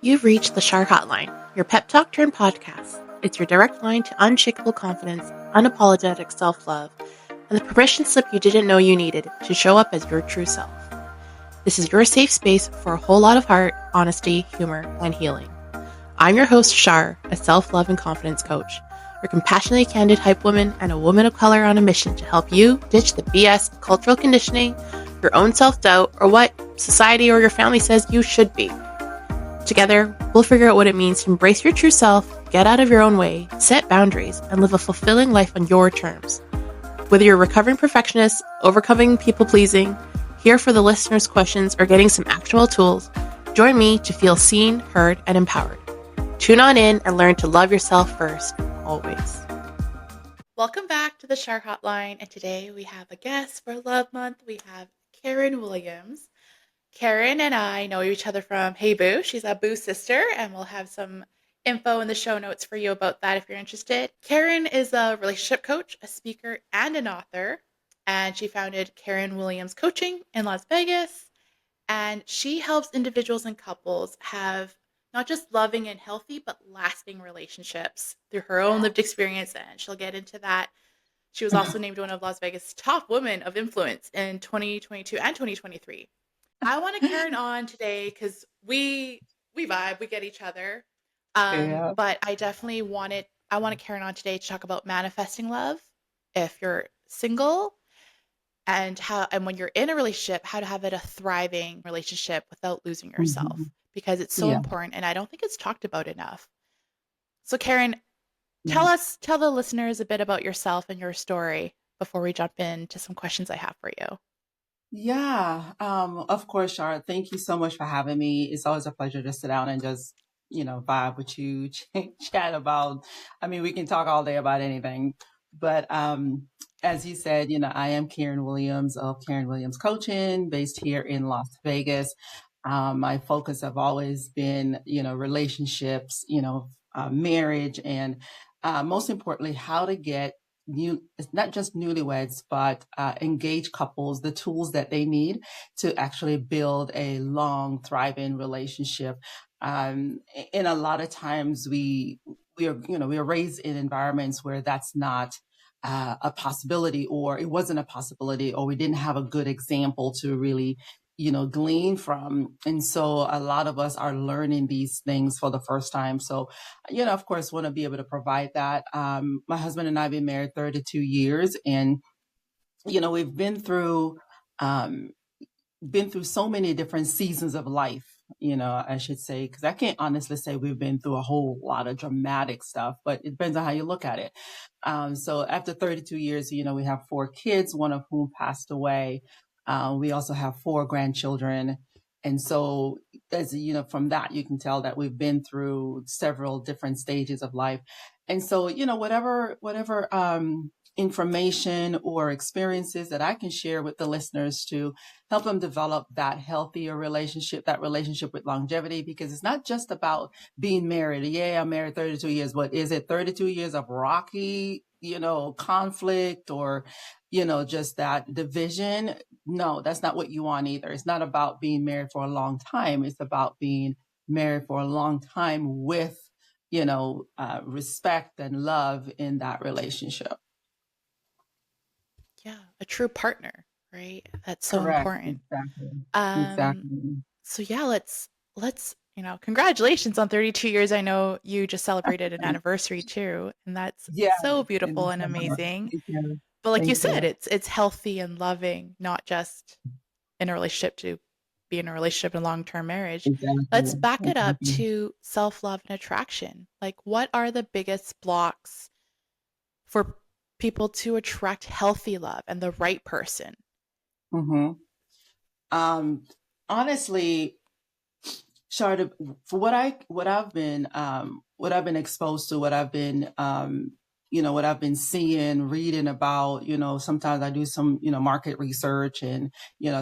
You've reached the Shar Hotline, your pep talk turned podcast. It's your direct line to unshakable confidence, unapologetic self love, and the permission slip you didn't know you needed to show up as your true self. This is your safe space for a whole lot of heart, honesty, humor, and healing. I'm your host, Shar, a self love and confidence coach, your compassionately candid hype woman, and a woman of color on a mission to help you ditch the BS, cultural conditioning, your own self doubt, or what society or your family says you should be. Together, we'll figure out what it means to embrace your true self, get out of your own way, set boundaries, and live a fulfilling life on your terms. Whether you're a recovering perfectionist, overcoming people-pleasing, here for the listeners' questions, or getting some actionable tools, join me to feel seen, heard, and empowered. Tune on in and learn to love yourself first, always. Welcome back to the Shar Hotline, and today we have a guest for Love Month. We have Karen Williams. Karen and I know each other from Hey Boo. She's a Boo sister, and we'll have some info in the show notes for you about that if you're interested. Karen is a relationship coach, a speaker, and an author, and she founded Karen Williams Coaching in Las Vegas, and she helps individuals and couples have not just loving and healthy, but lasting relationships through her own lived experience, and she'll get into that. She was also named one of Las Vegas' top women of influence in 2022 and 2023. I want Karen on today because we vibe, we get each other. Yeah. But I definitely wanted Karen on today to talk about manifesting love if you're single and when you're in a relationship, how to have it a thriving relationship without losing yourself Mhm. because it's so Yeah. important and I don't think it's talked about enough. So Karen, Yeah. tell the listeners a bit about yourself and your story before we jump into some questions I have for you. Yeah. Of course, Charlotte, thank you so much for having me. It's always a pleasure to sit down and just, vibe with you, chat about, we can talk all day about anything, but, as you said, I am Karen Williams of Karen Williams Coaching based here in Las Vegas. My focus have always been, relationships, marriage and, most importantly, how to get it's not just newlyweds, but engaged couples, the tools that they need to actually build a long, thriving relationship. And a lot of times we are raised in environments where that's not a possibility, or it wasn't a possibility, or we didn't have a good example to really glean from. And so a lot of us are learning these things for the first time. So of course, want to be able to provide that. My husband and I have been married 32 years, and we've um, been through so many different seasons of life. I should say, because I can't honestly say we've been through a whole lot of dramatic stuff, but it depends on how you look at it. So after 32 years, we have 4 kids, one of whom passed away. We also have 4 grandchildren. And so, as from that, you can tell that we've been through several different stages of life. And so, whatever information or experiences that I can share with the listeners to help them develop that healthier relationship, that relationship with longevity, because it's not just about being married. Yeah, I'm married 32 years, but is it 32 years of rocky, conflict, or, just that division? No, that's not what you want either. It's not about being married for a long time. It's about being married for a long time with, respect and love in that relationship. Yeah, a true partner, right? That's so Correct. important. Exactly. Um, Exactly. so yeah, let's congratulations on 32 years. I know you just celebrated an anniversary too, and that's Yes, so in beautiful and December. amazing. Thank you. But like you Thank said, you. it's healthy and loving, not just in a relationship to be in a relationship and long-term marriage. Let's Exactly. back it up Exactly. to self-love and attraction. Like what are the biggest blocks for people to attract healthy love and the right person? hmm Um, honestly, Sharda, for what I've been exposed to, what I've been seeing, reading about, sometimes I do some, market research and,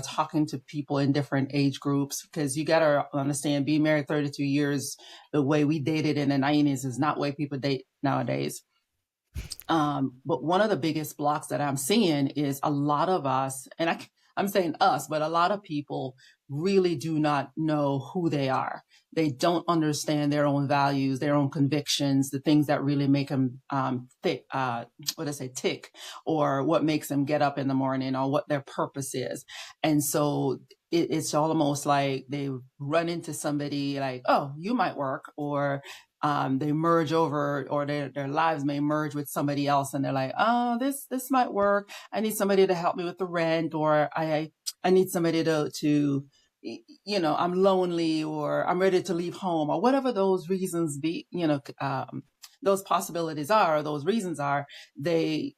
talking to people in different age groups, because you got to understand, being married 32 years, the way we dated in the 90s is not the way people date nowadays. But one of the biggest blocks that I'm seeing is a lot of us, and I'm saying us, but a lot of people really do not know who they are. They don't understand their own values, their own convictions, the things that really make them tick, or what makes them get up in the morning, or what their purpose is. And so it's almost like they run into somebody like, oh, you might work, or they merge over, or their lives may merge with somebody else, and they're like, oh, this might work. I need somebody to help me with the rent, or I need somebody to I'm lonely, or I'm ready to leave home, or whatever those reasons be, those possibilities are, or those reasons are. They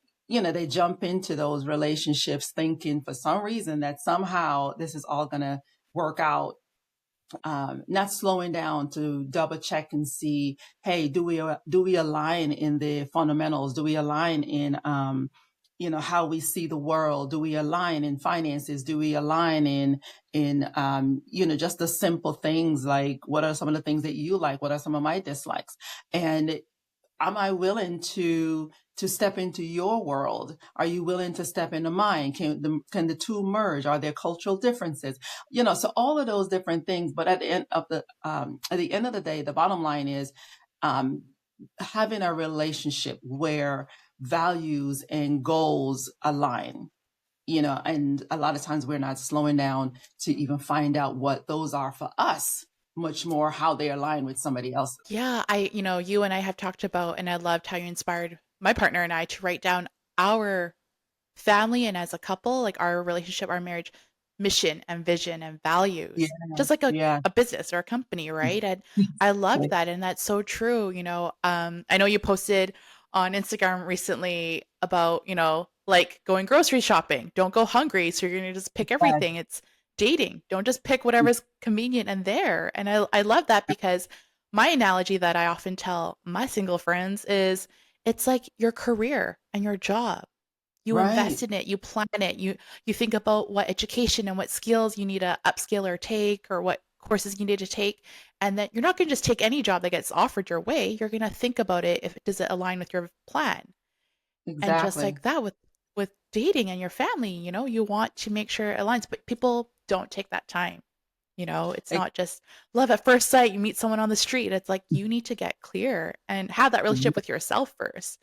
jump into those relationships thinking for some reason that somehow this is all going to work out, not slowing down to double check and see, hey, do we align in the fundamentals? Do we align in, how we see the world? Do we align in finances? Do we align in just the simple things, like what are some of the things that you like? What are some of my dislikes? And am I willing to step into your world? Are you willing to step into mine? Can the two merge? Are there cultural differences? So all of those different things. But at the end of the day, the bottom line is um, having a relationship where values and goals align. And a lot of times we're not slowing down to even find out what those are for us, much more how they align with somebody else. Yeah, you and I have talked about, and I loved how you inspired my partner and I to write down our family and as a couple, like our relationship, our marriage, mission and vision and Yeah, values, just like a, yeah. a business or a company, right? And I loved that. And that's so true. I know you posted on Instagram recently about, like going grocery shopping. Don't go hungry. So you're going to just pick everything. It's dating. Don't just pick whatever's convenient and there. And I love that because my analogy that I often tell my single friends is it's like your career and your job. You Right. invest in it, you plan it, you think about what education and what skills you need to upskill or take, or what courses you need to take, and then you're not going to just take any job that gets offered your way. You're going to think about it, if does it align with your plan. And just Exactly. like that with dating and your family, you want to make sure it aligns, but people don't take that time. It's Ex- not just love at first sight. You meet someone on the street. It's like you need to get clear and have that relationship with yourself first.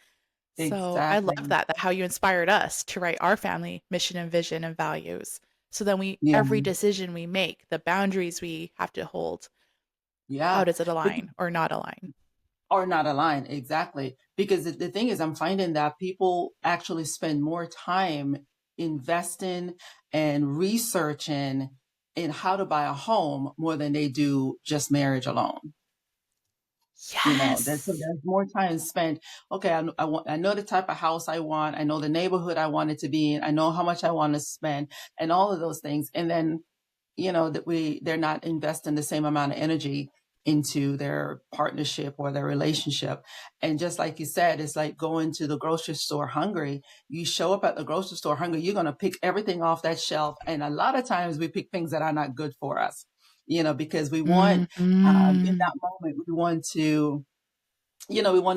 So I love Exactly. that how you inspired us to write our family mission and vision and values. So then Yeah. every decision we make, the boundaries we have to hold, how Yeah. does it Bec- align or not align? or not aligned. Exactly. Because the thing is, I'm finding that people actually spend more time investing and researching in how to buy a home more than they do just marriage alone. Yes. There's more time spent. Okay, I know the type of house I want. I know the neighborhood I want it to be in. I know how much I want to spend, and all of those things. And then they're not investing the same amount of energy into their partnership or their relationship. And just like you said, it's like going to the grocery store hungry. You show up at the grocery store hungry, you're going to pick everything off that shelf. And a lot of times we pick things that are not good for us, because we want, in Hmm. that moment, we want to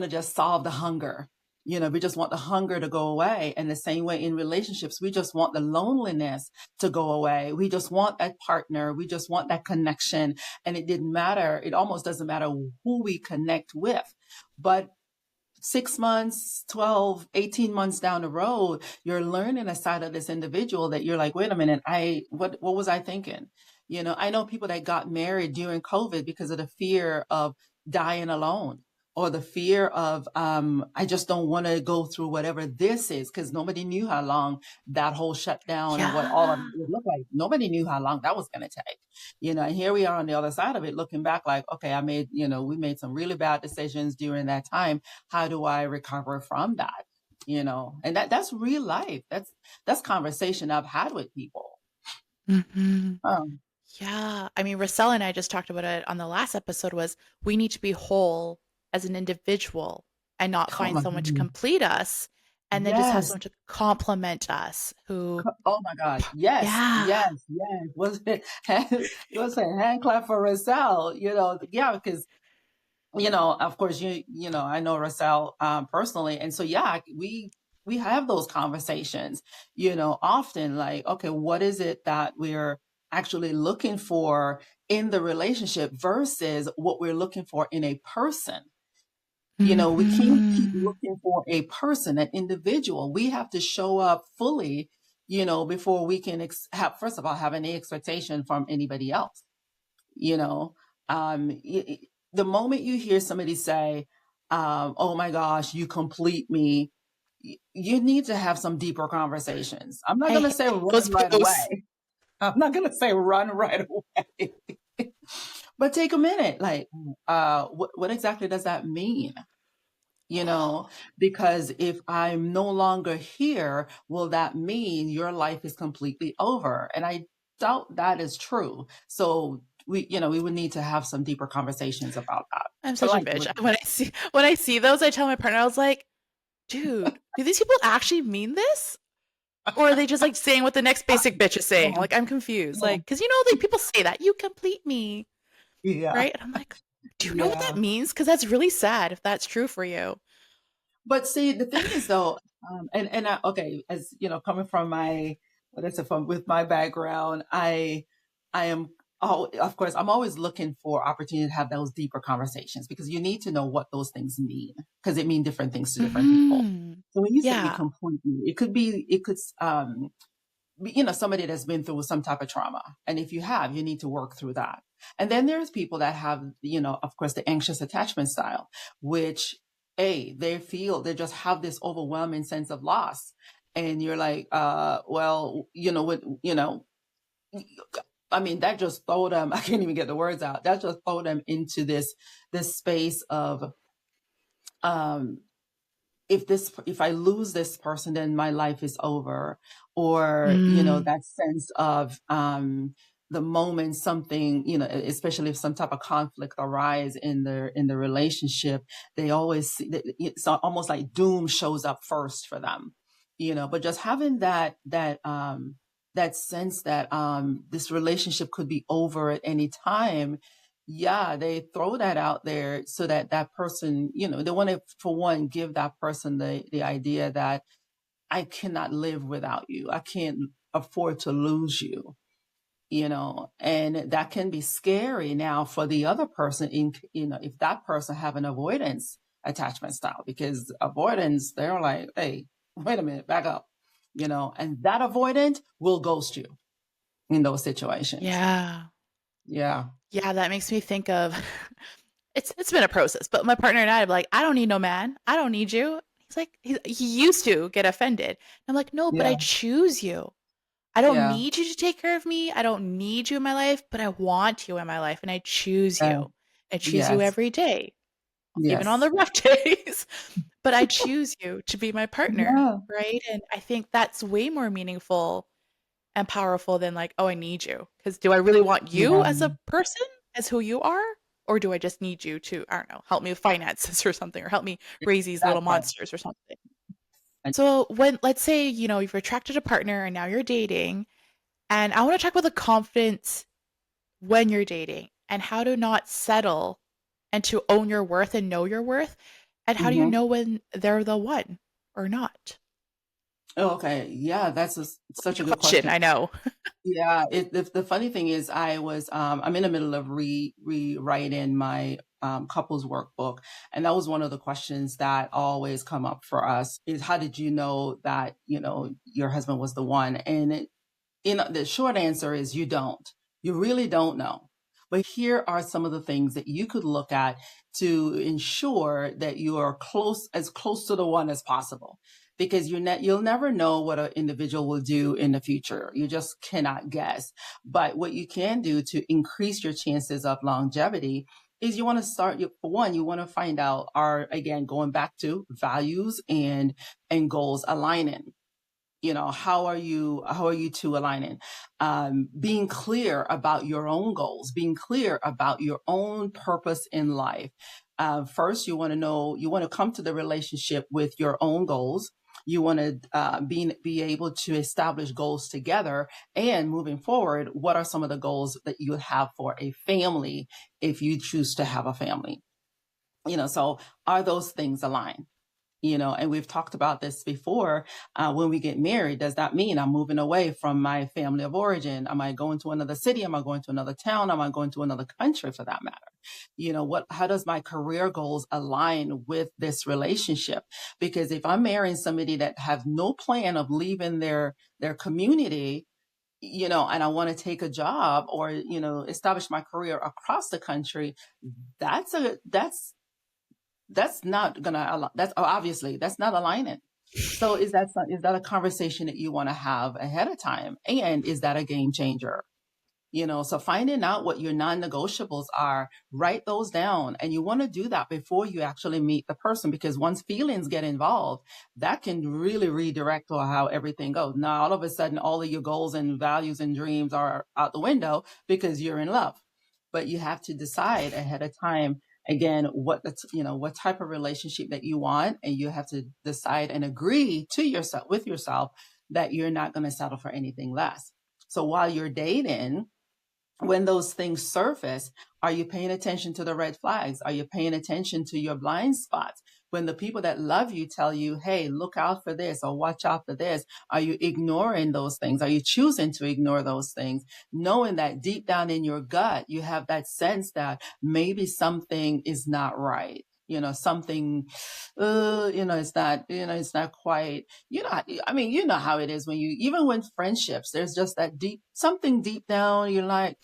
just solve the hunger. We just want the hunger to go away. And the same way in relationships, we just want the loneliness to go away. We just want that partner. We just want that connection. And it didn't matter. It almost doesn't matter who we connect with. But 6 months, 12, 18 months down the road, you're learning a side of this individual that you're like, wait a minute, what was I thinking? I know people that got married during COVID because of the fear of dying alone, or the fear of, I just don't want to go through whatever this is, because nobody knew how long that whole shutdown and what all of it Yeah. would look like. Nobody knew how long that was going to take. And here we are on the other side of it, looking back like, okay, we made some really bad decisions during that time. How do I recover from that? And that's real life. That's conversation I've had with people. Hmm. Um, Yeah. I mean, Rossella and I just talked about it on the last episode was we need to be whole as an individual and not oh find my someone to God. complete us and then just have Yes. someone to complement us who, Oh my God. Yes. yeah. Yes. Yes. Was it, was a hand clap for Roselle, yeah, because of course, I know Russell personally. And so, yeah, we have those conversations, often, like, okay, what is it that we're actually looking for in the relationship versus what we're looking for in a person. We can't keep Hmm. looking for a person, an individual. We have to show up fully, before we can have, first of all, have any expectation from anybody else. You know, the moment you hear somebody say, "Oh my gosh, you complete me," you need to have some deeper conversations. I'm not going to I say hate run those right posts. away. I'm not going to say run right away, but take a minute. Like, what exactly does that mean? you know, because if I'm no longer here, will that mean your life is completely over? And I doubt that is true. So we would need to have some deeper conversations about that. I'm But such a like, bitch. When I see those, I tell my partner, I was like, dude, do these people actually mean this? Or are they just like saying what the next basic bitch is saying? Like, I'm confused. Like, because like people say that, you complete me, yeah, right? And I'm like, do you know what that yeah. means? Because that's really sad if that's true for you. But see, the thing is though, okay, as you know, coming from my, what is it, from with my background, I am, of course, I'm always looking for opportunity to have those deeper conversations because you need to know what those things mean because it mean different things to different people. Hmm. So when you say you Yeah. complete me, it could, somebody that's been through some type of trauma. And if you have, you need to work through that. And then there's people that have, of course, the anxious attachment style, which they just have this overwhelming sense of loss. And you're like, well, I mean, that just throw them, I can't even get the words out. That just throw them into this space of, um, if I lose this person, then my life is over. Or, Mm. that sense of, the moment something, especially if some type of conflict arise in the relationship, they always see that it's almost like doom shows up first for them, but just having that sense that, this relationship could be over at any time. Yeah, they throw that out there so that that person, they want to, for one, give that person the idea that I cannot live without you. I can't afford to lose you, and that can be scary now for the other person if that person have an avoidance attachment style, because avoidance, they're like, hey, wait a minute, back up, and that avoidant will ghost you in those situations. Yeah. Yeah. Yeah, that makes me think of it's been a process, but my partner and I are like, I don't need no man. I don't need you. He's like, he used to get offended. I'm like, no, but Yeah. I choose you. I don't Yeah. need you to take care of me. I don't need you in my life, but I want you in my life and I choose Uh, you. I choose you yes. every day, even on Yes. the rough days. But I choose you to be my partner, Yeah. right? And I think that's way more meaningful and powerful than like, oh, I need you. Because do I really want you Yeah. as a person, as who you are? Or do I just need you to, I don't know, help me with finances or something, or help me raise these That little part. monsters or something? And So when, let's say, you've attracted a partner and now you're dating, and I want to talk about the confidence when you're dating and how to not settle and to own your worth and know your worth. And how do you mhm. know when they're the one or not? Oh, okay. Yeah, that's such Big a good question, question. I know. Yeah, the funny thing is I'm in the middle of rewriting my couples workbook, and that was one of the questions that always come up for us is how did you know that, your husband was the one? And the short answer is you don't. You really don't know. But here are some of the things that you could look at to ensure that you are as close to the one as possible. Because you'll never know what an individual will do in the future. You just cannot guess. But what you can do to increase your chances of longevity is you want to for one, you want to find out, again, going back to values and goals aligning. How are you two aligning? Being clear about your own goals, being clear about your own purpose in life. First, you want to come to the relationship with your own goals. You want to be able to establish goals together, and moving forward, what are some of the goals that you have for a family if you choose to have a family? So are those things aligned? And we've talked about this before. When we get married, does that mean I'm moving away from my family of origin? Am I going to another city? Am I going to another town? Am I going to another country for that matter? How does my career goals align with this relationship? Because if I'm marrying somebody that have no plan of leaving their community, and I want to take a job or, establish my career across the country, that's not gonna, that's obviously that's not aligning. So is that a conversation that you want to have ahead of time? And is that a game changer? So finding out what your non-negotiables are, write those down. And you want to do that before you actually meet the person, because once feelings get involved, that can really redirect how everything goes. Now, all of a sudden, all of your goals and values and dreams are out the window because you're in love. But you have to decide ahead of time, again, what type of relationship that you want. And you have to decide and agree to yourself, with yourself, that you're not going to settle for anything less. So while you're dating, when those things surface, are you paying attention to the red flags? Are you paying attention to your blind spots? When the people that love you tell you, hey, look out for this or watch out for this, are you ignoring those things? Are you choosing to ignore those things? Knowing that deep down in your gut, you have that sense that maybe something is not right. Something, it's not quite, I mean, you know how it is even when friendships, there's just that something deep down, you're like,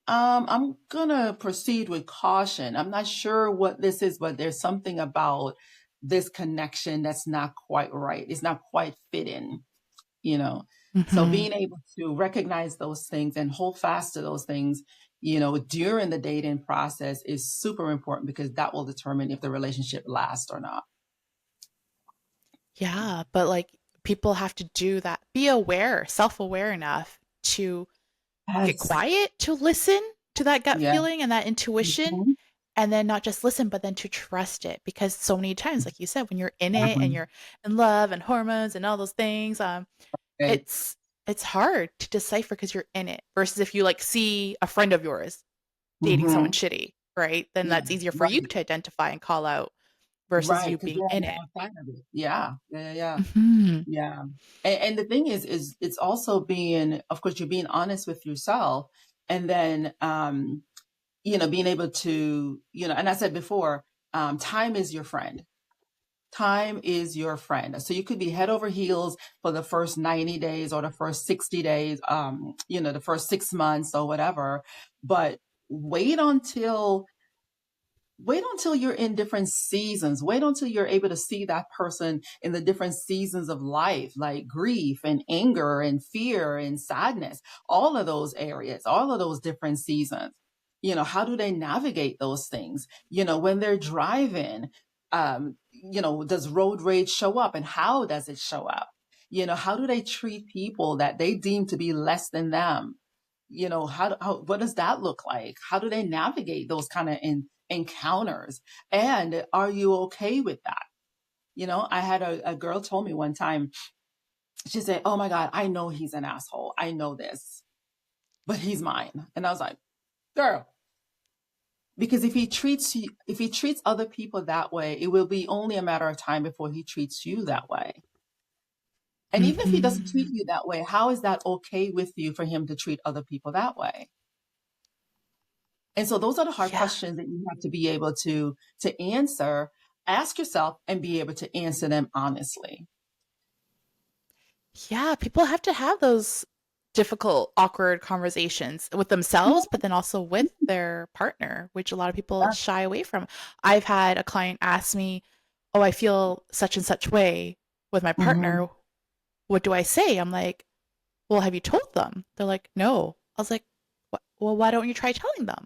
I'm gonna proceed with caution. I'm not sure what this is, but there's something about this connection that's not quite right. It's not quite fitting, So Mm-hmm. being able to recognize those things and hold fast to those things, during the dating process is super important, because that will determine if the relationship lasts or not. Yeah, but like people have to do that, be aware, self-aware enough to get Yes. quiet, to listen to that gut Yeah. feeling and that intuition, Mhm. and then not just listen, but then to trust it. Because so many times, like you said, when you're in it and Mhm. you're in love and hormones and all those things, Okay. it's hard to decipher because you're in it. Versus if you like see a friend of yours dating someone Mhm. shitty, right? Then Yeah. that's easier for you Right. to identify and call out versus Right. you Because being you're on in the it. outside of it. Yeah. Yeah. Yeah. Hmm. Yeah. And the thing is it's also being, of course, you're being honest with yourself, and then, being able to, and I said before, time is your friend. Time is your friend. So you could be head over heels for the first 90 days or the first 60 days, the first 6 months or whatever, but wait until wait until you're in different seasons. Wait until you're able to see that person in the different seasons of life, like grief and anger and fear and sadness, all of those areas, all of those different seasons. How do they navigate those things? When they're driving, does road rage show up, and how does it show up? How do they treat people that they deem to be less than them? What does that look like? How do they navigate those kind of encounters? And are you okay with that? I had a girl told me one time, she said, oh my God, I know he's an asshole. I know this, but he's mine. And I was like, girl, because if he treats other people that way, it will be only a matter of time before he treats you that way. And even if he doesn't treat Hmm. you that way, how is that okay with you for him to treat other people that way? And so those are the hard Yeah. questions that you have to be able to answer, ask yourself, and be able to answer them honestly. Yeah, people have to have those difficult, awkward conversations with Yeah. themselves, but then also with their partner, which a lot of people shy away from. I've had a client ask me, "Oh, I feel such and such way with my Mm-hmm. partner. What do I say?" I'm like, "Well, have you told them?" They're like, "No." I was like, "Well, why don't you try telling them?"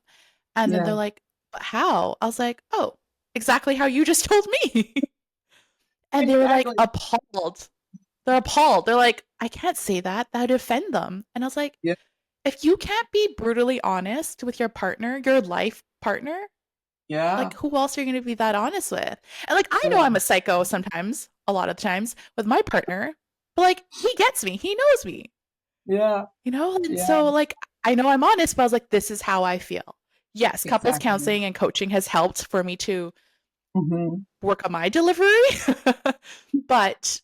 And then they're Yeah. like, "But how?" I was like, "Oh, exactly how you just told me." And they were like Exactly. appalled. They're appalled. They're like, I can't say that. That would offend them. And I was like, Yeah. if you can't be brutally honest with your partner, your life partner, Yeah. like who else are you going to be that honest with? And like, I know Yeah. I'm a psycho sometimes, a lot of the times with my partner, but like, he gets me. He knows me, Yeah. you know? And Yeah. so, like, I know I'm honest, but I was like, this is how I feel. Yes, couples Exactly. counseling and coaching has helped for me to Hmm. work on my delivery. But,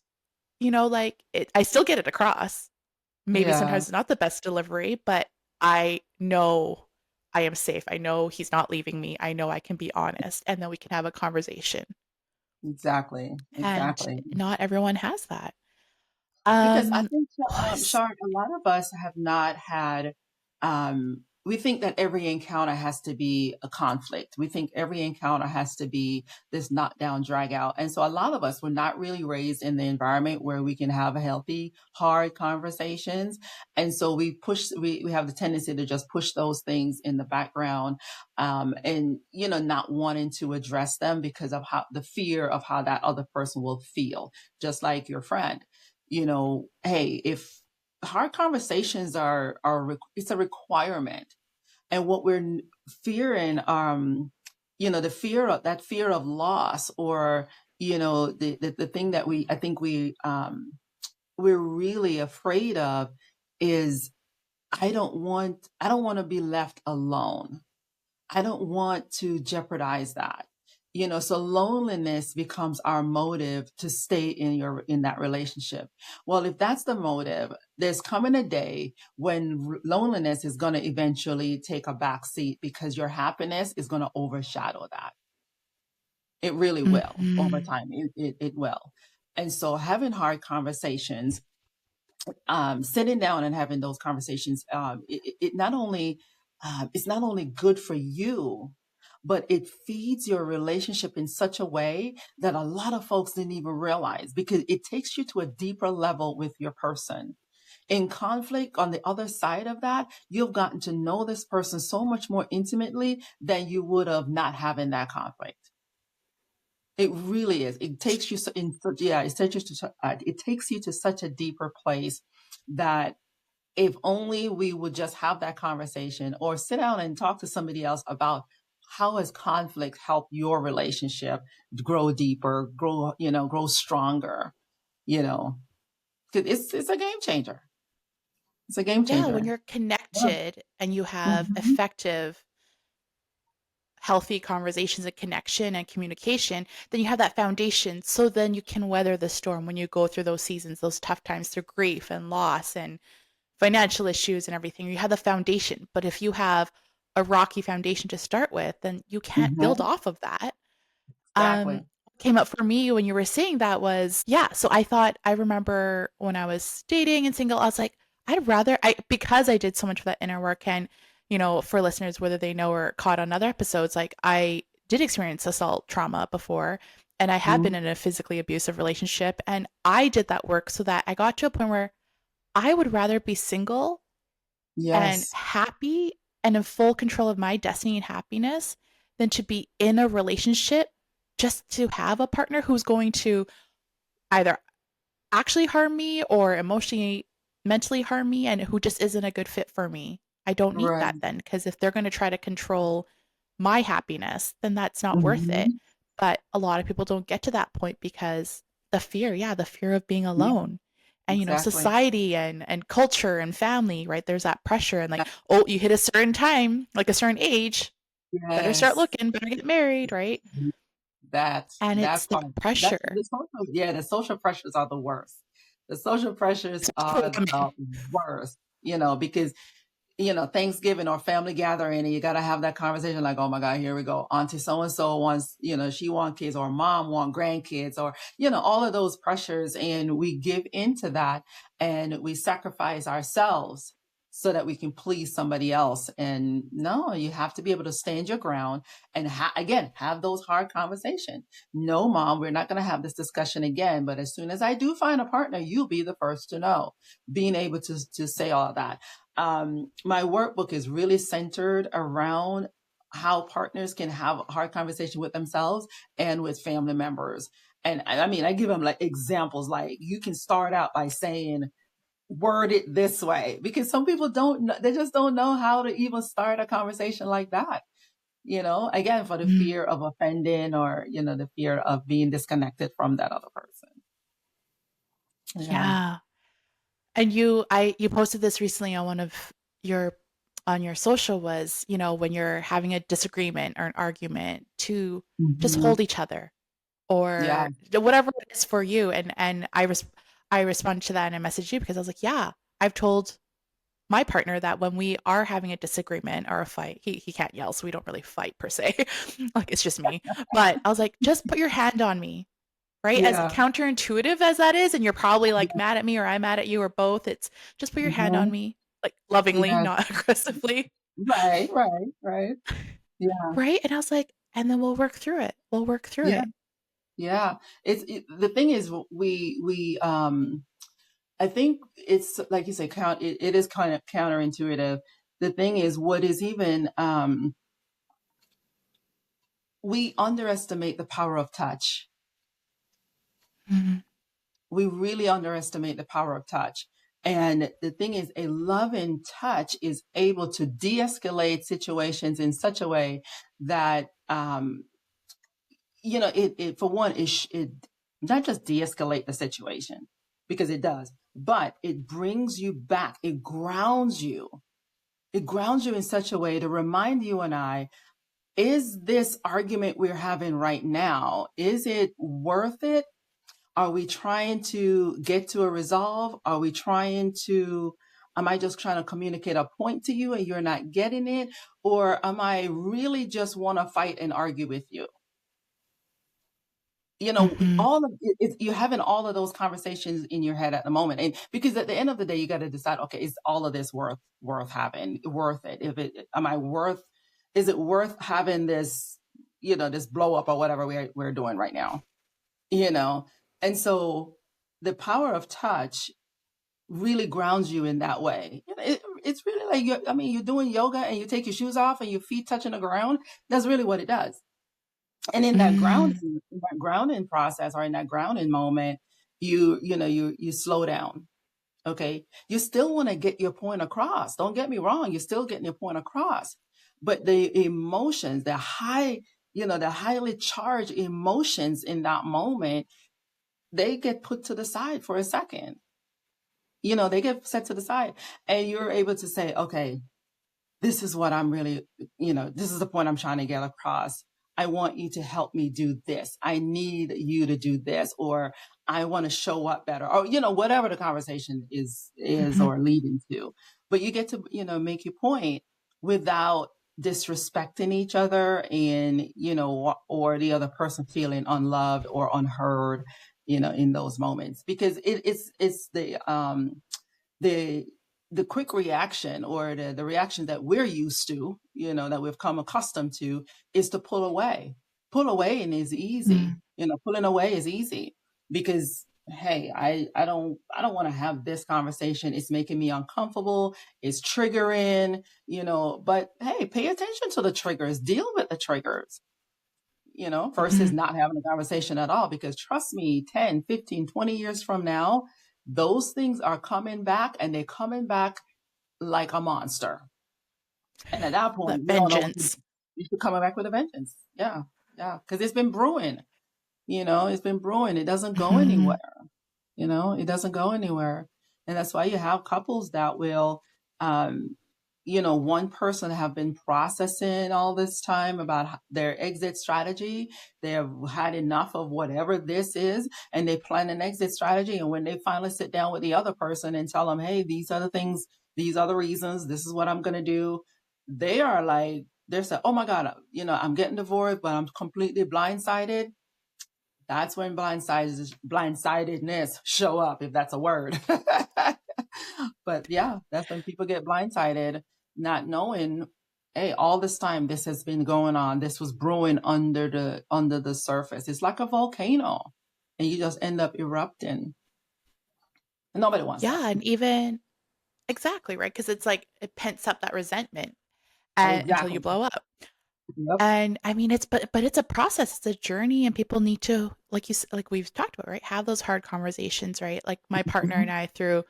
like I still get it across. Maybe Yeah, sometimes it's not the best delivery, but I know I am safe. I know he's not leaving me. I know I can be honest and then we can have a conversation. exactly, And exactly. not everyone has that. Because I Um, think, was Shard, a lot of us have not had, we think that every encounter has to be a conflict. We think every encounter has to be this knockdown, drag out. And so a lot of us were not really raised in the environment where we can have a healthy, hard conversations. And so we have the tendency to just push those things in the background, and, not wanting to address them because of how the fear of how that other person will feel, just like your friend. Hey, if hard conversations it's a requirement. And what we're fearing, the fear of loss, or, the thing that I think we're really afraid of is, I don't want to be left alone. I don't want to jeopardize that. So loneliness becomes our motive to stay in that relationship. Well, if that's the motive, there's coming a day when loneliness is going to eventually take a back seat because your happiness is going to overshadow that. It really will over Mhm. time. It will. And so having hard conversations, sitting down and having those conversations, it not only it's not only good for you, but it feeds your relationship in such a way that a lot of folks didn't even realize, because it takes you to a deeper level with your person. In conflict, on the other side of that, you've gotten to know this person so much more intimately than you would have not having that conflict. It really is. It takes you yeah, it takes you to such a deeper place that if only we would just have that conversation or sit down and talk to somebody else about how has conflict helped your relationship grow deeper, grow stronger, you know, 'cause it's a game changer. It's a game Yeah, when changer. you're Yeah. connected and you have Hmm. effective, healthy conversations and connection and communication, then you have that foundation. So then you can weather the storm when you go through those seasons, those tough times through grief and loss and financial issues and everything. You have the foundation. But if you have a rocky foundation to start with, then you can't build Hmm. off of that. Exactly. Came up for me when you were saying that was, yeah. So I remember when I was dating and single, I was like, because I did so much of that inner work. And, for listeners, whether they know or caught on other episodes, like I did experience assault trauma before, and I had been Mhm. in a physically abusive relationship. And I did that work so that I got to a point where I would rather be single and Yes. happy and in full control of my destiny and happiness than to be in a relationship just to have a partner who's going to either actually harm me or emotionally, mentally harm me, and who just isn't a good fit for me. I don't need Right. that then, because if they're going to try to control my happiness, then that's not worth it. Hmm. But a lot of people don't get to that point because the fear of being Yeah, alone. And exactly. society and culture and family, right? There's that pressure and Yeah. like, oh, you hit a certain time, like a certain age, better start Yes. looking, better get married, right? And it's That the part. That's pressure. the social. Yeah, the social pressures are the worst. The social pressures For are women. the worst. Because Thanksgiving or family gathering, and you got to have that conversation like, oh my God, here we go. Auntie so and so wants, she want kids, or mom want grandkids, or, all of those pressures. And we give into that, and we sacrifice ourselves so that we can please somebody else. And no, you have to be able to stand your ground and again, have those hard conversations. No, mom, we're not going to have this discussion again. But as soon as I do find a partner, you'll be the first to know. Being able to say all of that. My workbook is really centered around how partners can have a hard conversation with themselves and with family members. And I mean, I give them like examples, like you can start out by saying, word it this way, because some people don't know, they just don't know how to even start a conversation like that. Again, for the Mm, fear of offending, or, the fear of being disconnected from that other person. Yeah. yeah. And you posted this recently on one of your on your social was, when you're having a disagreement or an argument to just Hmm. hold each other Yeah. or whatever it is for you. And I responded to that and I messaged you because I was like, yeah, I've told my partner that when we are having a disagreement or a fight, he can't yell, so we don't really fight per se. Like it's just me. But I was like, just put your hand on me, right? As Yeah. counterintuitive as that is, and you're probably like mad at me or I'm mad at you or both, it's just put your hand on Hmm. me, like lovingly, Yeah. not aggressively. Right. Right. Right. Yeah. Right? And I was like, and then we'll work through it. We'll work through Yeah. it. Yeah. The thing is, I think it's like you say, it is kind of counterintuitive. The thing is, what is even, we underestimate the power of touch. Mhm. We really underestimate the power of touch. And the thing is, a loving touch is able to de-escalate situations in such a way that, it for one, it not just de-escalate the situation because it does, but it brings you back. It grounds you. It grounds you in such a way to remind you and I, is this argument we're having right now, is it worth it? Are we trying to get to a resolve? Am I just trying to communicate a point to you and you're not getting it? Or am I really just want to fight and argue with you? Mhm. All of you're having all of those conversations in your head at the moment. And because at the end of the day, you got to decide, okay, is all of this worth having, worth it? Is it worth having this, this blow up or whatever we're doing right now? you know and so the power of touch really grounds you in that way. It's really like you're doing yoga and you take your shoes off and your feet touching the ground. That's really what it does. And Mm. in that grounding process, or in that grounding moment, you slow down. Okay, you still want to get your point across, don't get me wrong, you're still getting your point across, but the emotions, the highly charged emotions in that moment, they get put to the side for a second. They get set to the side, and you're able to say, okay, this is what I'm really, this is the point I'm trying to get across. I want you to help me do this. I need you to do this, or I want to show up better, or, whatever the conversation is Mhm. or leading to. But you get to, make your point without disrespecting each other, and, or the other person feeling unloved or unheard, in those moments, because it's the the quick reaction, or the reaction that we're used to, that we've come accustomed to, is to pull away. Pull away and is easy. Mm. Pulling away is easy because, hey, I don't want to have this conversation. It's making me uncomfortable. It's triggering, but hey, pay attention to the triggers, deal with the triggers, versus Mhm. not having a conversation at all. Because trust me, 10, 15, 20 years from now, those things are coming back, and they're coming back like a monster. And at that The point, you don't know what to do. vengeance. You're coming back with a vengeance. Yeah. Yeah. Because it's been brewing. It's been brewing. It doesn't go anywhere. Mhm. It doesn't go anywhere. And that's why you have couples that will, um, one person have been processing all this time about their exit strategy. They have had enough of whatever this is, and they plan an exit strategy. And when they finally sit down with the other person and tell them, hey, these are the things, these are the reasons, this is what I'm going to do, they are like, they're saying, oh my God, I'm getting divorced, but I'm completely blindsided. That's when blindsidedness show up, if that's a word. But yeah, that's when people get blindsided, not knowing, hey, all this time this has been going on. This was brewing under the surface. It's like a volcano, and you just end up erupting. And nobody wants that. Yeah, and even exactly, right? Because it's like it pents up that resentment and until you Exactly. blow up. Yep. And I mean, but it's a process, it's a journey, and people need to, like we've talked about, right? Have those hard conversations, right? Like my partner Mhm. and I, through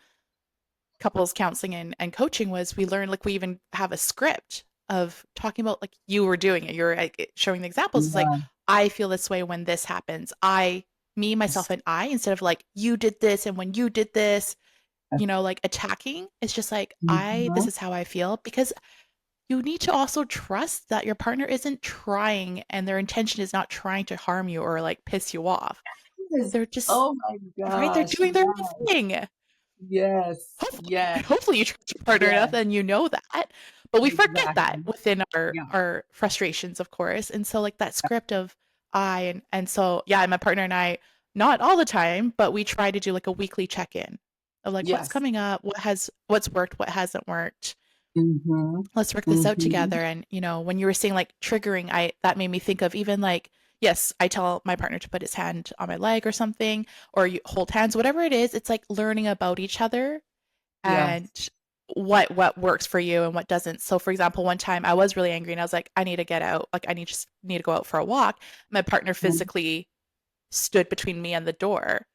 couples counseling and coaching, was we learned, like we even have a script of talking about, like you were doing it, you're like showing the examples. It's like, Yeah. I feel this way when this happens. Me, myself, and I, instead of like you did this and when you did this, like attacking. It's just like, this Mhm. is how I feel, because you need to also trust that your partner isn't trying and their intention is not trying to harm you or like piss you off. Yes. They're just Oh my right, they're gosh. doing their own thing. Yes. Hopefully, Yes. hopefully you trust your partner enough Yes. and you know that. But we forget that Exactly. within our Yeah. our frustrations, of course. And so like that script of I and so yeah, my partner and I, not all the time, but we try to do like a weekly check-in of like what's Yes. coming up, what's worked, what hasn't worked. Mm-hmm. Let's work this out Mm-hmm. together. And when you were saying like triggering, I that made me think of even like yes, I tell my partner to put his hand on my leg or something, or you hold hands, whatever it is. It's like learning about each other and Yes. what works for you and what doesn't. So for example, one time I was really angry and I was like, I need to get out. Like just need to go out for a walk. My partner physically stood between me and the door.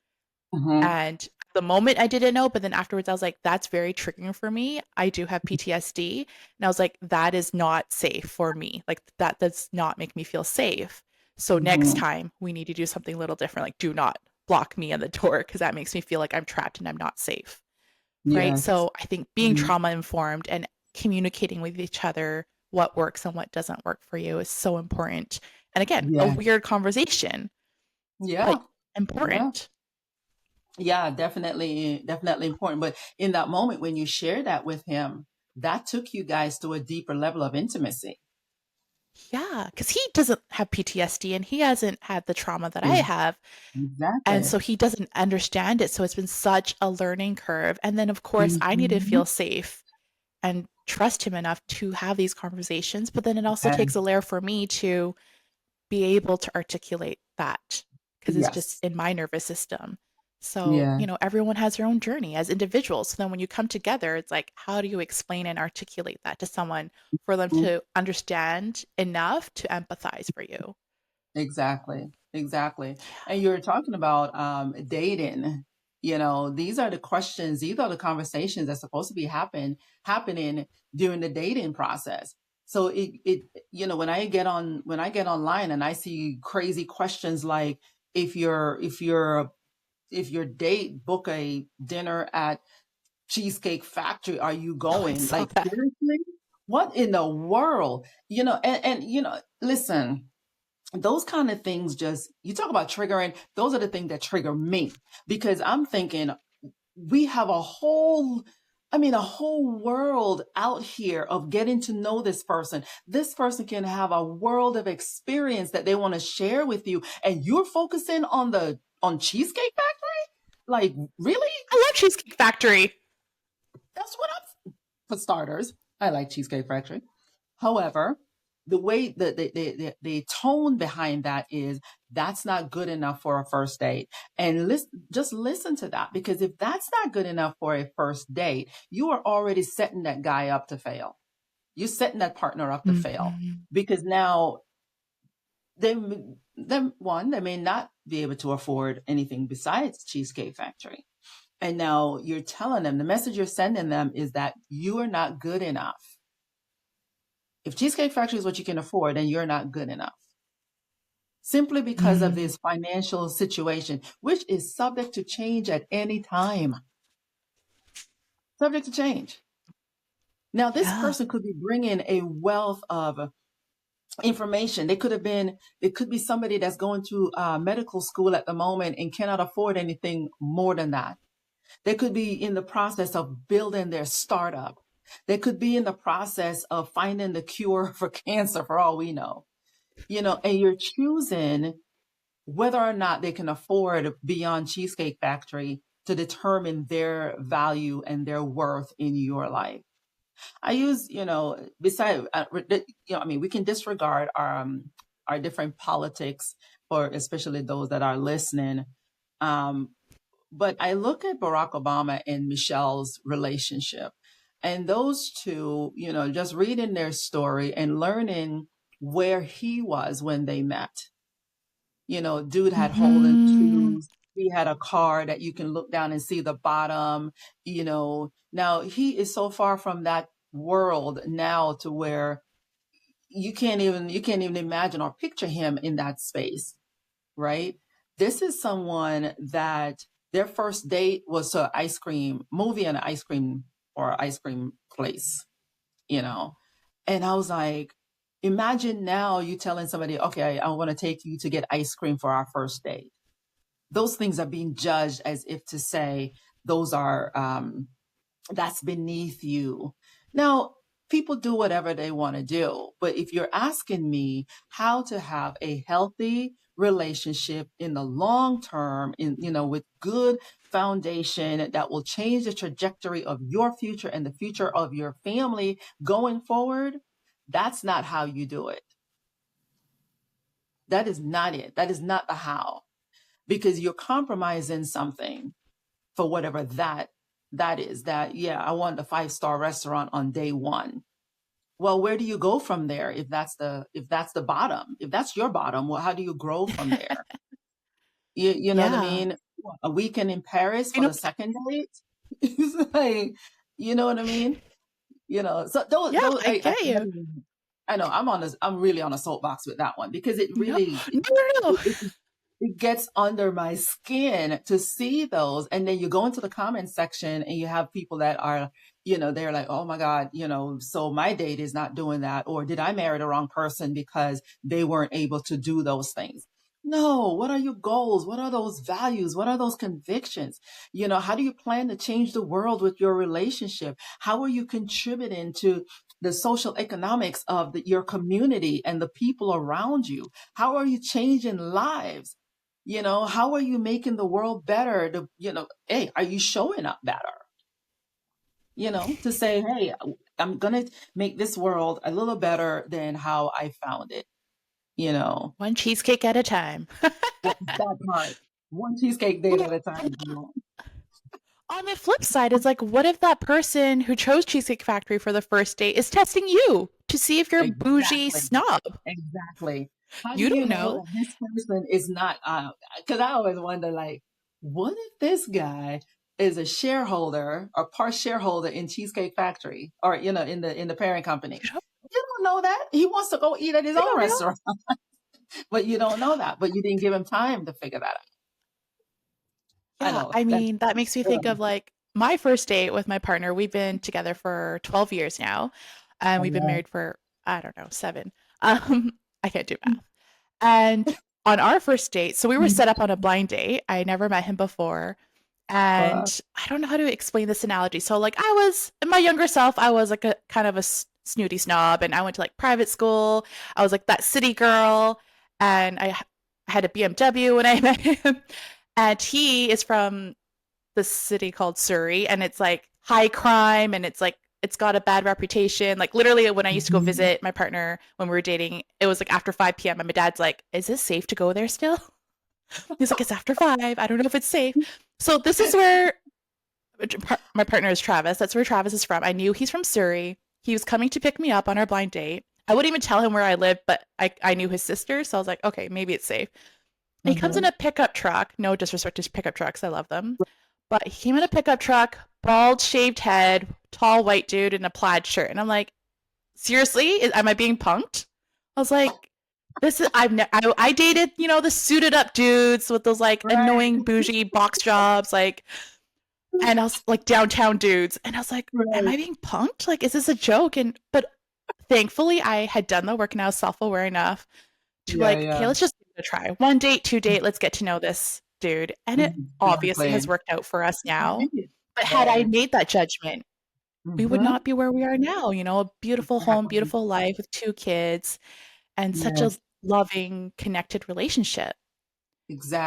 Mm-hmm. And the moment I didn't know, but then afterwards I was like, that's very triggering for me. I do have PTSD. And I was like, that is not safe for me. Like that does not make me feel safe. So next Mm-hmm. time we need to do something a little different. Like do not block me in the door because that makes me feel like I'm trapped and I'm not safe. Right? Yes. So I think being Mhm. trauma informed and communicating with each other what works and what doesn't work for you is so important. And again, a Yeah. weird conversation, Yeah. but Yeah. important. Yeah, definitely, definitely important. But in that moment when you share that with him, that took you guys to a deeper level of intimacy. Yeah, because he doesn't have PTSD and he hasn't had the trauma that I Mm. have. And Exactly. so he doesn't understand it. So it's been such a learning curve. And then, of course, I need to Mm-hmm. feel safe and trust him enough to have these conversations. But then it also Okay. takes a layer for me to be able to articulate that because it's just Yes. in my nervous system. So, Yeah. everyone has their own journey as individuals. So then when you come together, it's like, how do you explain and articulate that to someone for them Mm. to understand enough to empathize for you? Exactly. Exactly. Yeah. And you're talking about dating. These are the questions, these are the conversations that's supposed to be happening during the dating process. So when I get online and I see crazy questions like if your date book a dinner at Cheesecake Factory, are you Oh, I going? saw Like that. seriously? What in the world? And listen, those kind of things just you talk about triggering, those are the things that trigger me because I'm thinking we have a whole world out here of getting to know this person. This person can have a world of experience that they want to share with you, and you're focusing on Cheesecake Factory? Like, really? I love Cheesecake Factory. That's what for starters. I like Cheesecake Factory. However, the way the tone behind that is that's not good enough for a first date. And just listen to that because if that's not good enough for a first date, you are already setting that guy up to fail. You're setting that partner up to fail Mhm. because now they, they may not be able to afford anything besides Cheesecake Factory. And now you're telling them the message you're sending them is that you are not good enough. If Cheesecake Factory is what you can afford, then you're not good enough. Simply because of Mm. this financial situation, which is subject to change at any time. Subject to change. Now, this Yeah. person could be bringing a wealth of information. It could be somebody that's going to medical school at the moment and cannot afford anything more than that. They could be in the process of building their startup. They could be in the process of finding the cure for cancer for all we know. And you're choosing whether or not they can afford beyond Cheesecake Factory to determine their value and their worth in your life. I use, beside, we can disregard our different politics for especially those that are listening. Um, but I look at Barack Obama and Michelle's relationship and those two, just reading their story and learning where he was when they met. Dude had hole in Mhm. shoes. He had a car that you can look down and see the bottom. Now he is so far from that world now to where you can't even imagine or picture him in that space, right? This is someone that their first date was to ice cream movie and ice cream or ice cream place, you know. And I was like, imagine now you telling somebody, okay, I want to take you to get ice cream for our first date. Those things are being judged as if to say those are that's beneath you. Now, people do whatever they want to do, but if you're asking me how to have a healthy relationship in the long term, in with good foundation that will change the trajectory of your future and the future of your family going forward, that's not how you do it. That is not it. That is not the how, because you're compromising something for whatever that is. That, yeah, I want a five-star restaurant on day one. Well, where do you go from there? If that's the bottom, if that's your bottom, well, how do you grow from there? You know what I Yeah. mean? A weekend in Paris You for know, the second date? It's like, you know what I mean? So yeah, those I get you. I know I'm really on a soapbox with that one, because it No, really no, no, no. it gets under my skin to see those. And then you go into the comment section and you have people that are, they're like, oh my God, so my date is not doing that. Or did I marry the wrong person because they weren't able to do those things? No. What are your goals? What are those values? What are those convictions? How do you plan to change the world with your relationship? How are you contributing to the social economics of your community and the people around you? How are you changing lives? How are you making the world better? Hey, are you showing up better? To say, hey, I'm going to make this world a little better than how I found it, you know, One cheesecake at a time. that part, one cheesecake date Well, at a time. on the flip side, it's like, what if that person who chose Cheesecake Factory for the first date is testing you to see if you're a bougie Exactly. snob? Exactly. How do You you don't know know. that this person is not, because I always wonder, like, what if this guy is a shareholder or part shareholder in Cheesecake Factory, or, in the parent company? You don't. You don't know that. He wants to go eat at his You own don't know. restaurant, but you don't know that. But you didn't give him time to figure that out. I Yeah, know I that's, mean, that makes me think of like my first date with my partner. We've been together for 12 years now, and we've been married for, I don't know, 7. I can't do math. And on our first date, so we were set up on a blind date. I never met him before. uh, And I don't know how to explain this analogy. So, like, I was in my younger self, I was like a kind of a snooty snob, and I went to like private school. I was like that city girl, and I had a BMW when I met him. And he is from the city called Surrey, and it's like high crime, and it's like it's got a bad reputation. Like literally, when I used to go mhm. visit my partner when we were dating, it was like after 5 p.m. and my dad's like, "Is this safe to go there still?" He's like, "It's after 5. I don't know if it's safe." So this is where my partner is Travis. That's where Travis is from. I knew he's from Surrey. He was coming to pick me up on our blind date. I wouldn't even tell him where I lived, but I knew his sister, so I was like, okay, maybe it's safe. He comes in Mhm. a pickup truck. No disrespect to pickup trucks, I love them. But he came in a pickup truck, bald, shaved head, tall white dude in a plaid shirt, and I'm like, seriously, am I being punked? I was like, this is I dated the suited up dudes with those like Right, annoying bougie box jobs, like, and I was like downtown dudes, and I was like, am right. I being punked? Like, is this a joke? And but thankfully, I had done the work, and I was self aware enough to be Yeah, like, yeah. okay, let's just give it a try. One date, two date, let's get to know this dude, and it obviously Exactly. has worked out for us now. Right. But had I Right. made that judgment, we would Mhm. not be where we are now. A beautiful home, Exactly. beautiful life with 2 kids, and such a Yes. loving, connected relationship.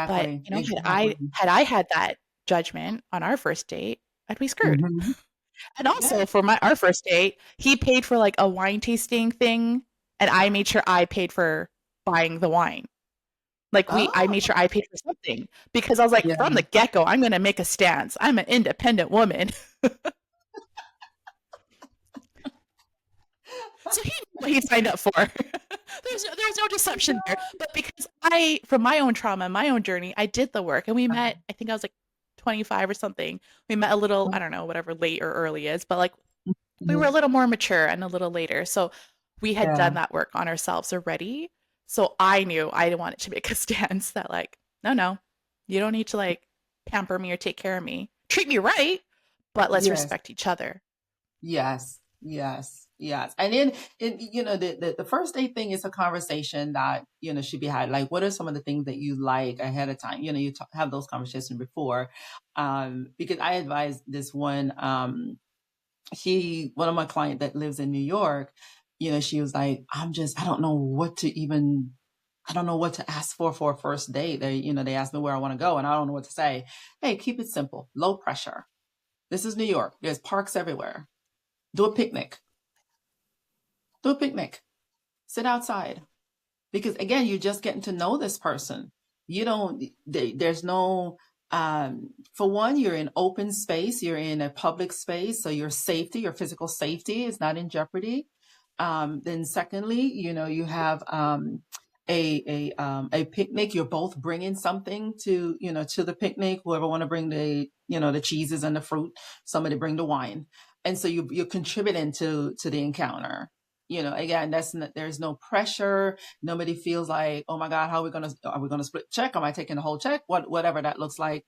But, Exactly. had Exactly. I had that judgment on our first date, I'd be screwed. Mhm. And also Yes. for our first date, he paid for like a wine tasting thing, and I made sure I paid for buying the wine. Like I made Oh, sure I paid for something because I was like, yeah. from the get go, I'm gonna make a stance. I'm an independent woman. So he knew what he signed up for. There's no deception there. But because from my own trauma, my own journey, I did the work, and we met. I think I was like 25 or something. We met a little, I don't know, whatever late or early is, but like we were a Mhm. little more mature and a little later. So we had Yeah. done that work on ourselves already. So I knew I didn't want it to make a stance that like, no, no, you don't need to like pamper me or take care of me. Treat me right, but let's Yes. respect each other. Yes. Yes. Yes. And then, the first date thing is a conversation that, should be had. Like, what are some of the things that you like ahead of time? You have those conversations before. Because I advised this one of my client that lives in New York, she was like, I don't know I don't know what to ask for a first date. They asked me where I want to go and I don't know what to say. Hey, keep it simple, low pressure. This is New York. There's parks everywhere. Do a picnic. Do a picnic. Sit outside. Because again, you're just getting to know this person. You don't, there's no, for one, you're in open space, you're in a public space, so your safety, your physical safety is not in jeopardy. Then secondly, you have, a picnic. You're both bringing something to the picnic. Whoever want to bring the cheeses and the fruit, somebody bring the wine. And so you're contributing to the encounter. Again, there's no pressure. Nobody feels like, oh my God, are we gonna split check? Am I taking the whole check? Whatever that looks like,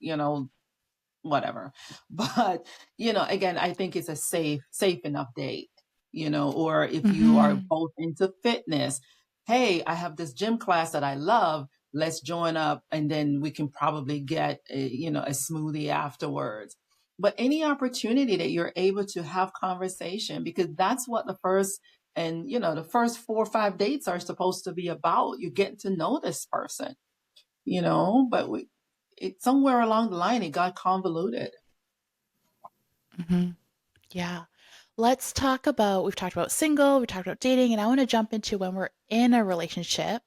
whatever. But, again, I think it's a safe enough date, or if you are Mm-hmm. both into fitness, hey, I have this gym class that I love. Let's join up and then we can probably get a smoothie afterwards. But any opportunity that you're able to have conversation, because that's what the first 4 or 5 dates are supposed to be about. You're getting to know this person, but somewhere along the line, it got convoluted. Mm-hmm. Yeah. We've talked about single, we've talked about dating, and I want to jump into when we're in a relationship.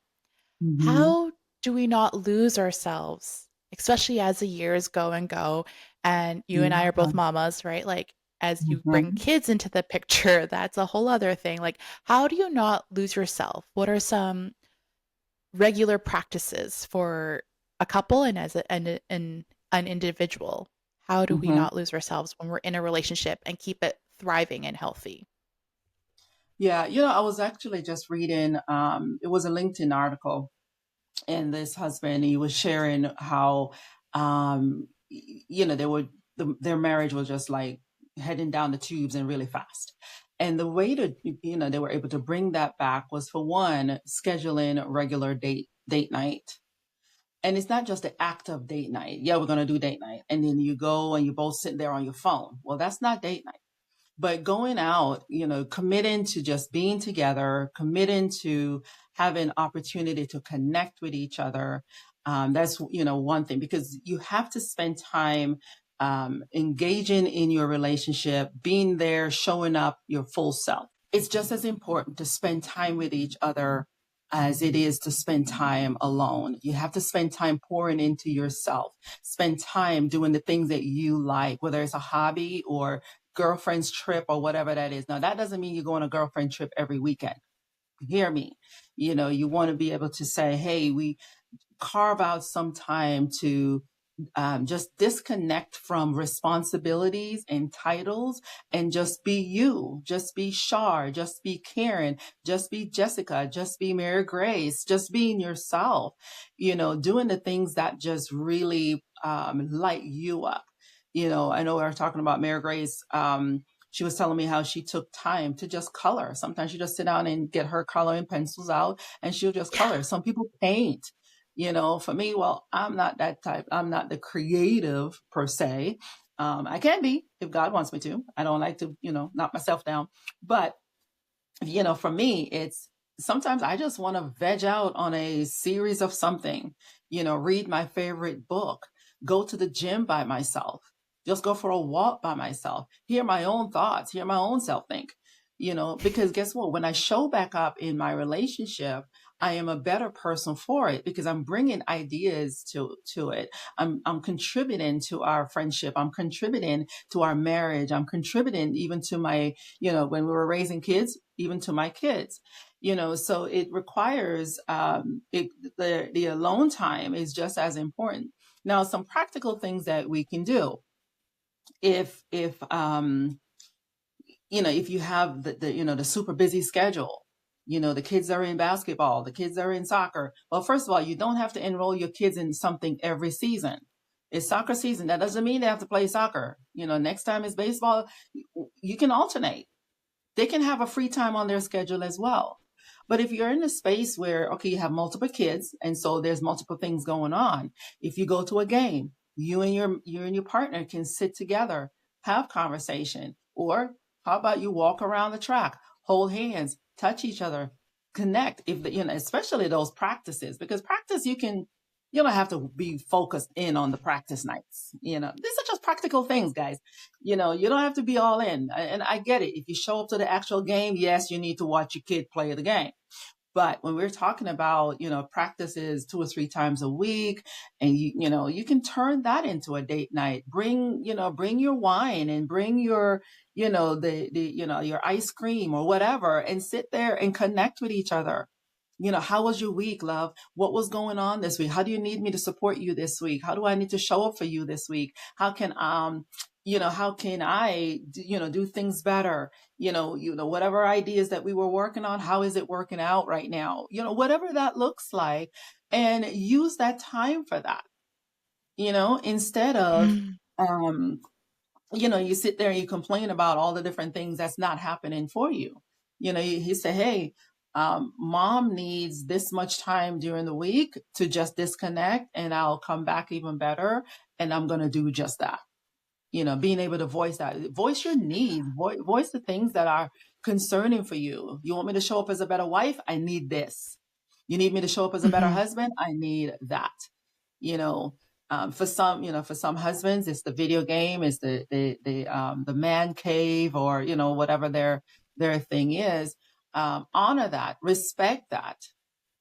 Hmm. How do we not lose ourselves, especially as the years go and go? And you and I are Yeah. both mamas, right? Like, as you bring Mhm. kids into the picture, that's a whole other thing. Like, how do you not lose yourself? What are some regular practices for a couple and and an individual? How do we Mhm. not lose ourselves when we're in a relationship and keep it thriving and healthy? Yeah, I was actually just reading, it was a LinkedIn article, and this husband, he was sharing how, their marriage was just like heading down the tubes and really fast. And the way they were able to bring that back was, for one, scheduling a regular date night. And it's not just the act of date night. Yeah, we're going to do date night. And then you go and you both sit there on your phone. Well, that's not date night. But going out, committing to just being together, committing to having opportunity to connect with each other. That's, one thing, because you have to spend time engaging in your relationship, being there, showing up your full self. It's just as important to spend time with each other as it is to spend time alone. You have to spend time pouring into yourself, spend time doing the things that you like, whether it's a hobby or girlfriend's trip or whatever that is. Now, that doesn't mean you go on a girlfriend trip every weekend. Hear me. You want to be able to say, hey, we carve out some time to just disconnect from responsibilities and titles and just be you, just be Shar, just be Karen, just be Jessica, just be Mary Grace, just being yourself, doing the things that just really light you up. I know we were talking about Mary Grace. She was telling me how she took time to just color. Sometimes she just sit down and get her coloring pencils out and she'll just Yeah. color. Some people paint. For me, well, I'm not that type. I'm not the creative per se. I can be if God wants me to. I don't like to, knock myself down. But, for me, it's sometimes I just want to veg out on a series of something, read my favorite book, go to the gym by myself, just go for a walk by myself, hear my own thoughts, hear my own self think, because guess what? When I show back up in my relationship, I am a better person for it because I'm bringing ideas to it. I'm contributing to our friendship. I'm contributing to our marriage. I'm contributing even to my, when we were raising kids, even to my kids. So it requires the alone time is just as important. Now, some practical things that we can do if you have the super busy schedule, the kids are in basketball, the kids are in soccer. Well, first of all, you don't have to enroll your kids in something every season. It's soccer season. That doesn't mean they have to play soccer. Next time it's baseball, you can alternate. They can have a free time on their schedule as well. But if you're in a space where, okay, you have multiple kids and so there's multiple things going on, if you go to a game, you and your partner can sit together, have conversation, or how about you walk around the track, hold hands, touch each other, connect. If the, especially those practices, because practice you don't have to be focused in on the practice nights. These are just practical things, guys. You don't have to be all in. And I get it. If you show up to the actual game, yes, you need to watch your kid play the game. But when we're talking about, practices 2 or 3 times a week, and you can turn that into a date night. Bring your wine and bring your, your ice cream or whatever, and sit there and connect with each other. How was your week, love? What was going on this week? How do you need me to support you this week? How do I need to show up for you this week? How can I do things better? Whatever ideas that we were working on, how is it working out right now? Whatever that looks like, and use that time for that, instead of, Mm. um, you sit there and you complain about all the different things that's not happening for you. You say, hey, mom needs this much time during the week to just disconnect, and I'll come back even better. And I'm going to do just that. Being able to voice your needs, voice the things that are concerning for you. You want me to show up as a better wife? I need this. You need me to show up as a better Mhm. husband? I need that. You know, for some husbands, it's the video game, it's the man cave, or whatever their thing is. Honor that, respect that.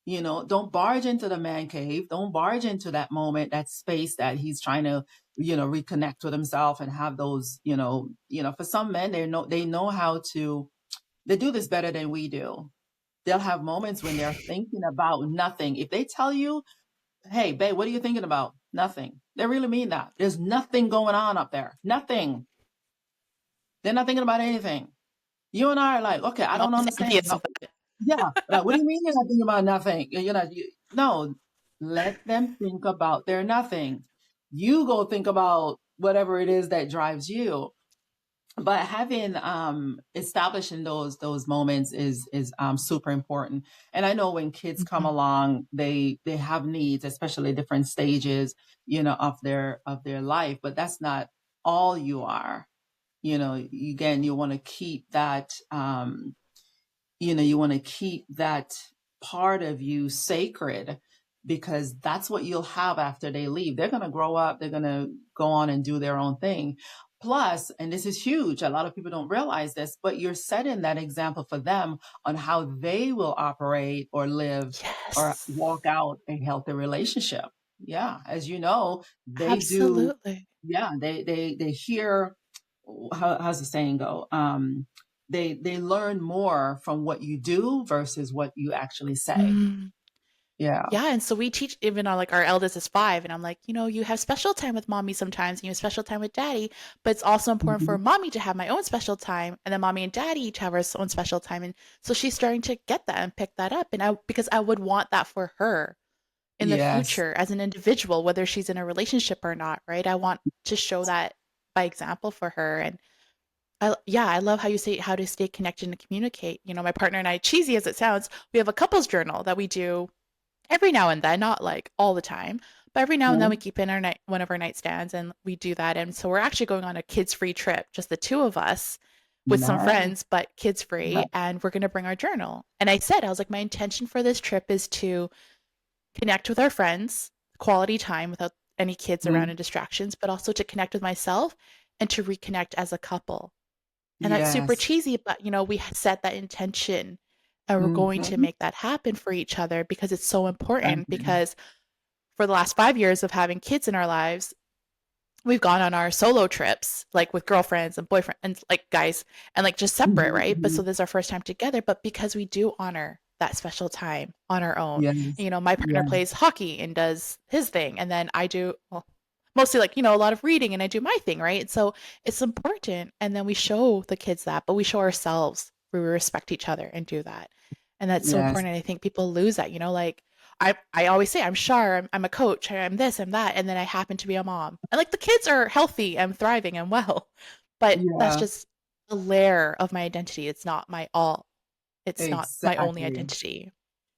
Don't barge into the man cave. Don't barge into that moment, that space that he's trying to, reconnect with himself and have those, for some men, they know how to, they do this better than we do. They'll have moments when they're thinking about nothing. If they tell you, hey, babe, what are you thinking about? Nothing. They really mean that. There's nothing going on up there. Nothing. They're not thinking about anything. You and I are like, okay, I I'm don't always understand. envious of that. Yeah. Like, what do you mean you're not thinking about nothing? No, let them think about their nothing. You go think about whatever it is that drives you. But having establishing those moments is super important. And I know when kids come Mhm. along, they have needs, especially different stages, of their life. But that's not all you are. Again, you want to keep that. You want to keep that part of you sacred, because that's what you'll have after they leave. They're going to grow up, they're going to go on and do their own thing. Plus, and this is huge, a lot of people don't realize this, but you're setting that example for them on how they will operate or live or Yes. walk out a healthy relationship. Yeah, as you know, they do. Absolutely. Yeah, they hear, how's the saying go? They learn more from what you do versus what you actually say. Mm. Yeah. Yeah, and so we teach even our our eldest is 5, and I'm like, you have special time with mommy sometimes, and you have special time with daddy, but it's also important Mhm. for mommy to have my own special time, and then mommy and daddy each have our own special time. And so she's starting to get that and pick that up. And because I would want that for her in the Yes. future as an individual, whether she's in a relationship or not, right? I want to show that by example for her. And I love how you say how to stay connected and communicate. My partner and I, cheesy as it sounds, we have a couples journal that we do every now and then, not like all the time, but every now and then we Mhm. keep in one of our nightstands, and we do that. And so we're actually going on a kids-free trip, just the two of us with some Nice. friends, but kids-free, and we're going to bring our journal. And I was like, my intention for this trip is to connect with our friends, quality time without any kids around Mhm. and distractions, but also to connect with myself and to reconnect as a couple. And that's super Yes. cheesy, but we set that intention and we're going to Mhm. make that happen for each other because it's so important. Exactly. Because for the last 5 years of having kids in our lives, we've gone on our solo trips, like with girlfriends and boyfriends and like guys, and like just separate, Mhm. right? But so Mhm. this is our first time together, but because we do honor that special time on our own. Yes. My partner Yeah. plays hockey and does his thing, and then I do, well, mostly like, a lot of reading, and I do my thing, right? So it's important. And then we show the kids that, but we show ourselves, we respect each other and do that. And that's so Yes. important. I think people lose that, like I always say I'm Shar, I'm a coach, I'm this, I'm that, and then I happen to be a mom. And like the kids are healthy and thriving and well. But that's Yeah. just a layer of my identity. It's not my all. It's not my only Exactly. identity.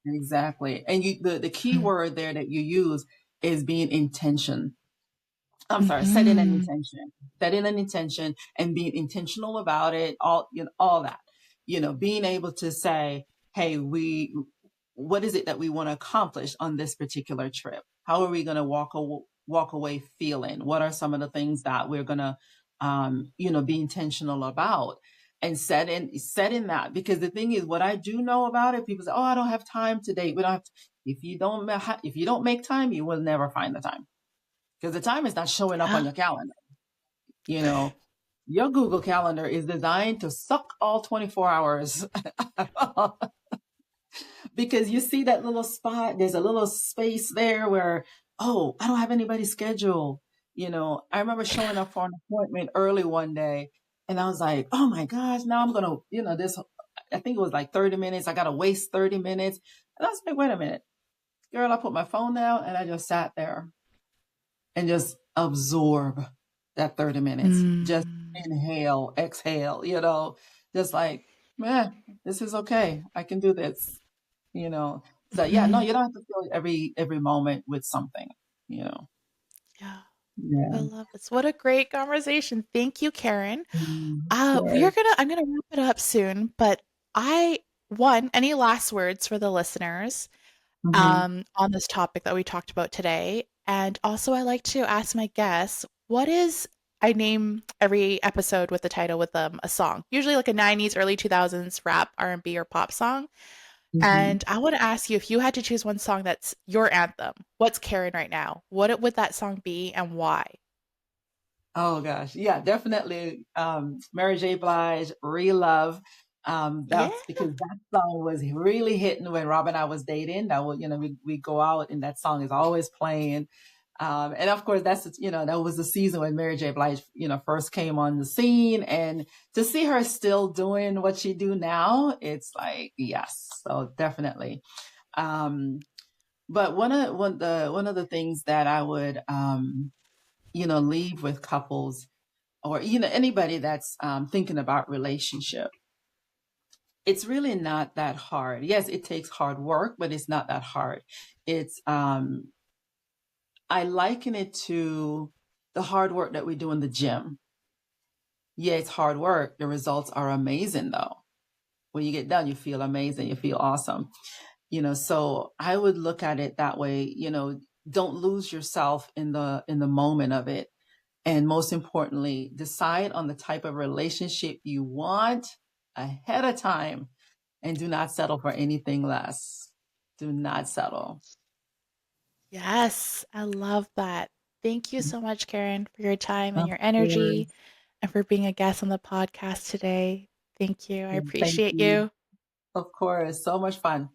Exactly. And the key Mm. word there that you use is being intention. I'm sorry, Mhm. setting an intention and being intentional about it, all, all that, being able to say, hey, what is it that we want to accomplish on this particular trip? How are we going to walk away feeling? What are some of the things that we're going to, be intentional about? And setting that, because the thing is, what I do know about it, people say, oh, I don't have time to date. We don't have to, if you don't make time, you will never find the time, because the time is not showing up on Yeah. your calendar. You know, your Google Calendar is designed to suck all 24 hours because you see that little spot, there's a little space there where, oh, I don't have anybody scheduled. I remember showing up for an appointment early one day and I was like, oh my gosh, now I'm going to, this, I think it was like 30 minutes. I got to waste 30 minutes. And I was like, wait a minute, girl, I put my phone down and I just sat there and just absorb that 30 minutes. Just Mm. inhale, exhale, just like, man, this is okay. I can do this, you know. So yeah, no, Mhm. you don't have to fill every moment with something, you know. Yeah. I Yeah. love this. What a great conversation. Thank you, Karen. We are Sure. gonna I'm gonna wrap it up soon, but I one, any last words for the listeners Hmm. on this topic that we talked about today? And also I like to ask my guests, what is I name every episode with the title with a song, usually like a 90s, early 2000s rap, R&B, or pop song. Hmm. And I want to ask you if you had to choose one song that's your anthem, what's Karen right now? What would that song be and why? Oh gosh, yeah, definitely. Mary J. Blige, "Real Love." Yeah. That's because that song was really hitting when Rob and I was dating. That would, we go out and that song is always playing. And of course, that was the season when Mary J. Blige, first came on the scene, and to see her still doing what she do now, it's like yes, so definitely. Um, but one of the things that I would, leave with couples or anybody that's thinking about relationship, it's really not that hard. Yes, it takes hard work, but it's not that hard. It's I liken it to the hard work that we do in the gym. Yeah, it's hard work. The results are amazing though. When you get done, you feel amazing, you feel awesome. So I would look at it that way. Don't lose yourself in the moment of it. And most importantly, decide on the type of relationship you want ahead of time and do not settle for anything less. Do not settle. Yes, I love that. Thank you so much, Karen, for your time and Of your energy course. and for being a guest on the podcast today. Thank you. I Thank appreciate you. you. Of course. So much fun.